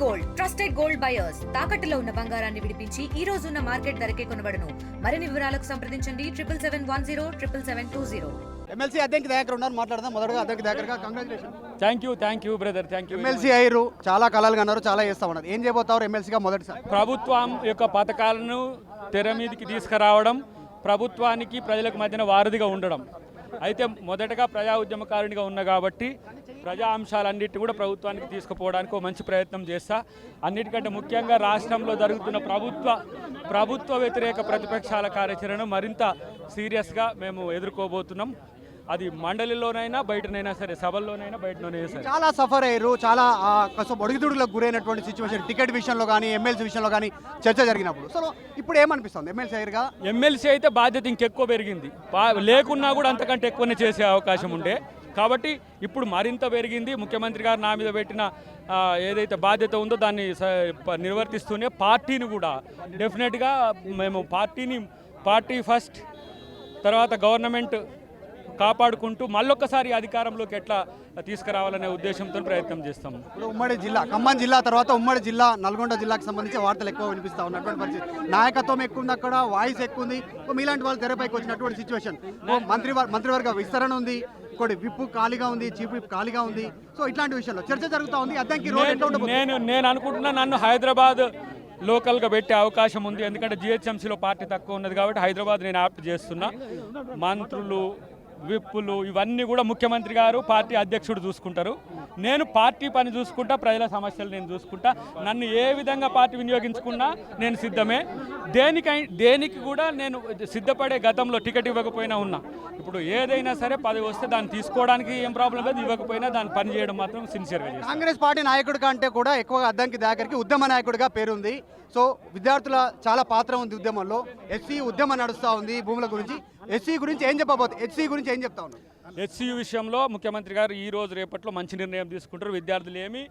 Gold trusted gold buyers తాకట్టులో ఉన్న బంగారాన్ని విడిపించి ఈ రోజు ఉన్న మార్కెట్ ధరకే కొనబడును. మరిన్ని వివరాలకు సంప్రదించండి 77107720. ఎమ్మెల్సీ అద్దెంకి దయాకర్ ఉన్నారు, మాట్లాడదాం. మొదటగా అద్దెంకి దయాకర్ గారు congratulation. Thank you brother, thank you. MLC అయ్యారు, చాలా కళలుగా అన్నారు, చాలా చేస్తా ఉన్నారు. ఏం చేయబోతారు ఎమ్మెల్సీగా మొదటిసారి? ప్రభుత్వం యొక్క పథకాలను తెర మీదకి తీసుకురావడం, ప్రభుత్వానికి ప్రజలకు మధ్యన వారధిగా ఉండడం. అయితే మొదటగా ప్రజా ఉద్యమకారునిగా ఉన్నా కాబట్టి ప్రజా అంశాలన్నిటి కూడా ప్రభుత్వానికి తీసుకుపోవడానికి ఒక మంచి ప్రయత్నం చేస్తా. అన్నిటికంటే ముఖ్యంగా రాష్ట్రంలో జరుగుతున్న ప్రభుత్వ వ్యతిరేక ప్రతిపక్షాల కార్యాచరణను మరింత సీరియస్గా మేము ఎదుర్కోబోతున్నాం. అది మండలిలోనైనా బయటనైనా సరే, సభల్లోనైనా బయటలోనైనా సరే. చాలా సఫర్ అయ్యారు, చాలా ఒడిదుడులకు గురైనటువంటి సిచ్యువేషన్, టికెట్ విషయంలో కానీ ఎమ్మెల్సీ విషయంలో కానీ చర్చ జరిగినప్పుడు. సో ఇప్పుడు ఏమనిపిస్తుంది ఎమ్మెల్సీ అయ్యారుగా? ఎమ్మెల్సీ అయితే బాధ్యత ఇంకెక్కువ పెరిగింది, లేకున్నా కూడా అంతకంటే ఎక్కువనే చేసే అవకాశం ఉండే కాబట్టి ఇప్పుడు మరింత పెరిగింది. ముఖ్యమంత్రి గారు నా మీద పెట్టిన ఏదైతే బాధ్యత ఉందో దాన్ని నిర్వర్తిస్తూనే పార్టీని కూడా డెఫినెట్గా మేము పార్టీ ఫస్ట్, తర్వాత గవర్నమెంట్ కాపాడుకుంటూ మళ్ళొక్కసారి అధికారంలోకి ఎట్లా తీసుకురావాలనే ఉద్దేశంతో ప్రయత్నం చేస్తాము. ఇప్పుడు ఉమ్మడి జిల్లా ఖమ్మం జిల్లా తర్వాత ఉమ్మడి జిల్లా నల్గొండ జిల్లాకు సంబంధించి వార్తలు ఎక్కువ వినిపిస్తూ ఉన్నటువంటి పరిస్థితి. నాయకత్వం ఎక్కువ ఉంది, అక్కడ వాయిస్ ఎక్కువ ఉంది. మీలాంటి వాళ్ళు తెరపైకి వచ్చినటువంటి సిచ్యువేషన్. మంత్రివర్గ విస్తరణ ఉంది, ఇంకోటి విప్ ఖాళీగా ఉంది, చీఫ్ విప్ ఖాళీగా ఉంది. సో ఇట్లాంటి విషయంలో చర్చ జరుగుతూ ఉంది. అద్దంకి నేను అనుకుంటున్నా నన్ను హైదరాబాద్ లోకల్గా పెట్టే అవకాశం ఉంది. ఎందుకంటే జిహెచ్ఎంసీలో పార్టీ తక్కువ ఉన్నది కాబట్టి హైదరాబాద్ నేను యాప్ట్ చేస్తున్నా. మంత్రులు, విప్పులు ఇవన్నీ కూడా ముఖ్యమంత్రి గారు, పార్టీ అధ్యక్షుడు చూసుకుంటారు. నేను పార్టీ పని చూసుకుంటా, ప్రజల సమస్యలు నేను చూసుకుంటా. నన్ను ఏ విధంగా పార్టీ వినియోగించుకున్నా నేను సిద్ధమే. దేనికి కూడా నేను సిద్ధపడే, గతంలో టికెట్ ఇవ్వకపోయినా ఉన్నా. ఇప్పుడు ఏదైనా సరే పదవి వస్తే దాన్ని తీసుకోవడానికి ఏం ప్రాబ్లం లేదు, ఇవ్వకపోయినా దాన్ని పని చేయడం మాత్రం సిన్సియర్గా చేస్తాను. కాంగ్రెస్ పార్టీ నాయకుడి కంటే కూడా ఎక్కువగా అద్దంకి దయాకర్కి ఉద్యమ నాయకుడిగా పేరుంది. సో విద్యార్థుల చాలా పాత్ర ఉంది ఉద్యమంలో. ఎస్సీ ఉద్యమం నడుస్తూ ఉంది భూముల గురించి. ఎస్సీ గురించి ఏం చెప్పబోతుంది? ఎస్సీ గురించి ఏం చెప్తా ఉన్నారు? ఎస్సీ విషయంలో ముఖ్యమంత్రి గారు ఈ రోజు రేపట్లో మంచి నిర్ణయం తీసుకుంటారు. విద్యార్థులు ఏమి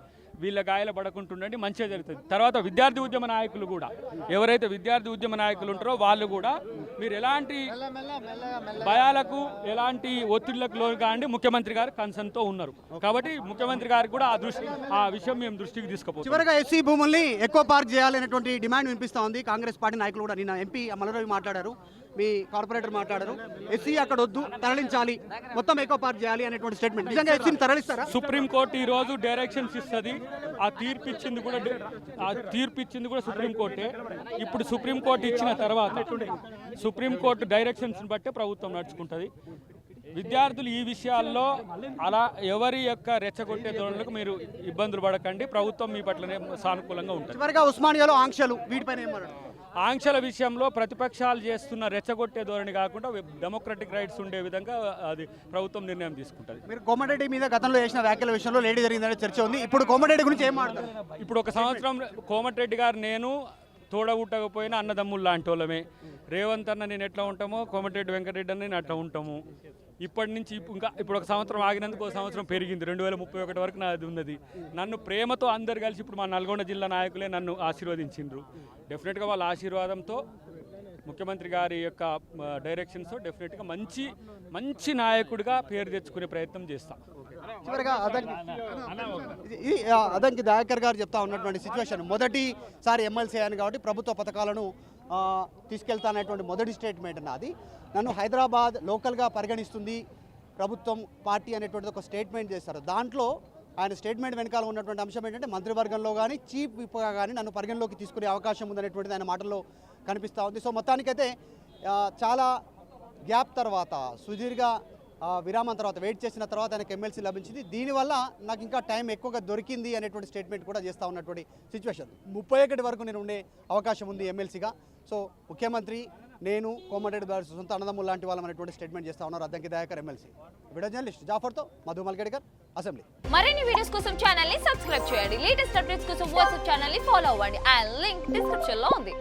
వీళ్ళ గాయాల పడకుంటుండండి, మంచిగా జరుగుతుంది. తర్వాత విద్యార్థి ఉద్యమ నాయకులు కూడా, ఎవరైతే విద్యార్థి ఉద్యమ నాయకులు ఉంటారో వాళ్ళు కూడా మీరు ఎలాంటి భయాలకు, ఎలాంటి ఒత్తిళ్లకు లోను కాండి, ముఖ్యమంత్రి గారు కన్సర్న్తో ఉన్నారు. కాబట్టి ముఖ్యమంత్రి గారికి కూడా ఆ విషయం మేము దృష్టికి తీసుకుపోతాం. చివరిగా ఎస్సీ భూముల్ని ఎక్కువ పార్క్ చేయాలనేటువంటి డిమాండ్ వినిపిస్తూ ఉంది. కాంగ్రెస్ పార్టీ నాయకులు కూడా, నిన్న ఎంపీ మలరవి మాట్లాడారు, మీ కార్పొరేటర్ మాట్లాడారు. ఎస్సీ అక్కడ వద్దు, తరలించాలి, మొత్తం ఎక్కువ పార్క్ చేయాలి అనేటువంటి స్టేట్మెంట్. నిజంగా ఎస్సీని తరలిస్తారా? సుప్రీంకోర్టు ఈ రోజు డైరెక్షన్స్ ఇస్తుంది. ఆ తీర్పు ఇచ్చింది కూడా సుప్రీంకోర్టే. ఇప్పుడు సుప్రీంకోర్టు ఇచ్చిన తర్వాత సుప్రీంకోర్టు డైరెక్షన్స్ బట్టే ప్రభుత్వం నడుచుకుంటుంది. విద్యార్థులు ఈ విషయాల్లో అలా ఎవరి యొక్క రెచ్చగొట్టే ధోరణులకు మీరు ఇబ్బందులు పడకండి. ప్రభుత్వం మీ పట్లనే సానుకూలంగా ఉంటుంది. చివరిగా ఉస్మానియాలో ఆంక్షలు, వీటిపైన ఏమన్నారు? ఆంక్షల విషయంలో ప్రతిపక్షాలు చేస్తున్న రెచ్చగొట్టే ధోరణి కాకుండా డెమోక్రటిక్ రైట్స్ ఉండే విధంగా అది ప్రభుత్వం నిర్ణయం తీసుకుంటుంది. మీరు కోమటిరెడ్డి మీద గతంలో చేసిన వ్యాఖ్యల విషయంలో లేడీ జరిగిందనే చర్చ ఉంది. ఇప్పుడు కోమటిరెడ్డి గురించి ఏం మాట్లాడారు? ఇప్పుడు ఒక సంవత్సరం కోమటిరెడ్డి గారు నేను తోడబుట్టకపోయినా అన్నదమ్ములు లాంటి వాళ్ళమే. రేవంత్ అన్న నేను ఎట్లా ఉంటామో, కోమటిరెడ్డి వెంకటరెడ్డి అన్న నేను అట్లా ఉంటాము. ఇప్పటి నుంచి ఇప్పుడు ఒక సంవత్సరం ఆగినందుకు ఒక సంవత్సరం పెరిగింది. 2031 వరకు నాది ఉన్నది. నన్ను ప్రేమతో అందరు కలిసి ఇప్పుడు మా నల్గొండ జిల్లా నాయకులే నన్ను ఆశీర్వదించిండ్రు. డెఫినెట్గా వాళ్ళ ఆశీర్వాదంతో, ముఖ్యమంత్రి గారి యొక్క డైరెక్షన్స్తో డెఫినెట్గా మంచి నాయకుడిగా పేరు తెచ్చుకునే ప్రయత్నం చేస్తాం. చివరిగా అదంకి దయాకర్ గారు చెప్తా ఉన్నటువంటి సిచ్యువేషన్, మొదటిసారి ఎమ్మెల్సీ అయ్యాను కాబట్టి ప్రభుత్వ పథకాలను తీసుకెళ్తానటువంటి మొదటి స్టేట్మెంట్ నాది. నన్ను హైదరాబాద్ లోకల్గా పరిగణిస్తుంది ప్రభుత్వం, పార్టీ అనేటువంటిది ఒక స్టేట్మెంట్ చేస్తారు. దాంట్లో ఆయన స్టేట్మెంట్ వెనకాల ఉన్నటువంటి అంశం ఏంటంటే మంత్రివర్గంలో కానీ చీఫ్ విప్గా కానీ నన్ను పరిగణలోకి తీసుకునే అవకాశం ఉందనేటువంటిది ఆయన మాటల్లో కనిపిస్తూ ఉంది. సో మొత్తానికైతే చాలా గ్యాప్ తర్వాత, సుదీర్ఘ విరామం తర్వాత, వెయిట్ చేసిన తర్వాత ఆయనకు ఎమ్మెల్సీ లభించింది. దీనివల్ల నాకు ఇంకా టైం ఎక్కువగా దొరికింది అనేటువంటి స్టేట్మెంట్ కూడా చేస్తూ ఉన్నటువంటి సిచ్యువేషన్. 31 వరకు నేను ఉండే అవకాశం ఉంది ఎమ్మెల్సీగా. సో ముఖ్యమంత్రి, నేను, కోమటిరెడ్డి గారి సొంత అన్నదమ్ములు లాంటి వాళ్ళం అనేటువంటి స్టేట్మెంట్ చేస్తూ ఉన్నారు Addanki Dayakar MLC. Video journalist జాఫర్తో మధు మల్కేడ్కర్, అసెంబ్లీ. మరిన్ని వీడియోస్ కోసం ఛానల్ ని సబ్స్క్రైబ్ చేయండి. లేటెస్ట్ అప్డేట్స్ కోసం వాట్సాప్ ఛానల్ ని ఫాలో అవ్వండి. ఆ లింక్ డిస్క్రిప్షన్ లో ఉంది.